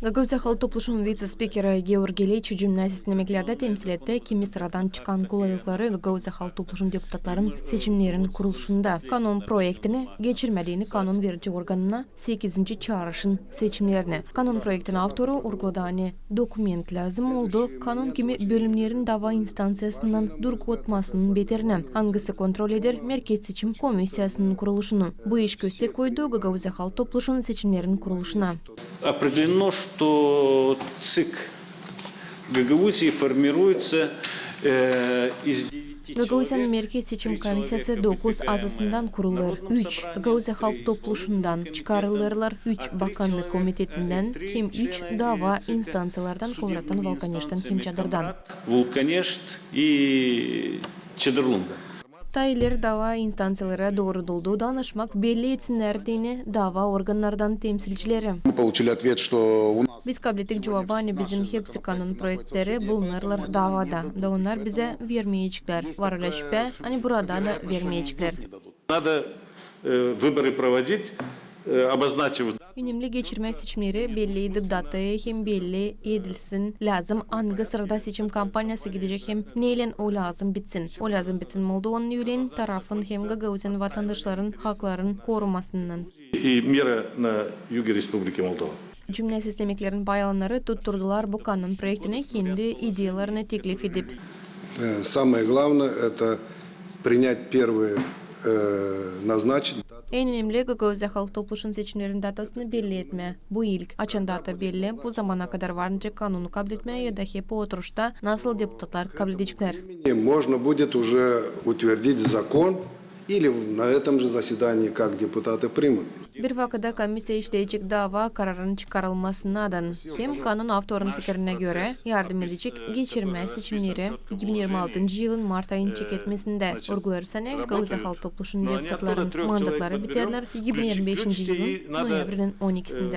Gagauzia Halk Topluluğu'nun vice-spikeri Georgi Leyç jimnasist demeklerde temsil etti. Kimi sıradan çıkan kolaylıkları Gagauzia Halk Topluluğu'nun deputatların seçimlerin kuruluşunda kanun proyektini geçirmediğini kanun verici organına 8. çağrışın seçimlerini. Kanun proyektinin avtoru urgladani dokument lazım oldu. Kanun kimi bölümlerin dava instansiyasından durgutmasının beterine. Hangisi kontrol eder? Merkez Seçim Komisyasının kuruluşunu. Bu iş köstek koydu Gagauzia Halk Topluluğu'nun seçimlerin kuruluşuna. Определено, что ЦИК Гагаузии формируется из 9 Gagauzia'nın Merkez Seçim Komisyası 9 azasından kurulur. 3 Gagauzia Halk Topluluğu'ndan çıkarılırlar. 3 Bakanlık Komitetinden kim 3 dava instansiyalardan Kovratan, Volkaneş'ten kim Çadır'dan. Волканешт и Чедрлунга. Tayler dava instansiyalara doğrulduğu danışmak belli etsinler dini dava organlardan temsilcileri. Мы получили ответ, что у нас Biz kabul ettik cevabı hani bizim hepsi kanun proyektleri bulunurlar davada. Da onlar bize vermeyecekler. Var öyle şüphe. Hani burada da vermeyecekler. Надо выборы проводить, обозначив. Önemli geçirme seçimleri belli edip datayı hem belli edilsin. Lazım hangi sırada seçim kampanyası gidecek hem neyle o lazım bitsin. O lazım bitsin Moldovan yülen tarafın hem Gagauzian vatandaşların haklarının korumasından. И мира на юге Республики Молдова. Cümle demeklerin bayanları tutturdular bu kanun proyektine kendi ideyalarını teklif edip. самое главное это принять первые назначить. En önemli Gagauzia Halk Topluluğu'nun seçimlerin datasını belli etme. Bu ilk açan data belli. Bu zamana kadar varınca kanunu kabul etmeye ya da hep oturuşta nasıl deputatlar kabul edecekler. Можно будет уже утвердить закон или на этом же заседании, как депутаты примут. Bir vakıda komisya işleyecek dava kararının çıkarılmasından hem kanun avtorun fikrine göre yardım edecek geçirme seçimleri 2026 yılın Mart ayını çeketmesinde vurgularsa Gagauzia Halk Topluluğu'nun deputatların mandatları biterler 2025 yılın noyabrının 12'sinde.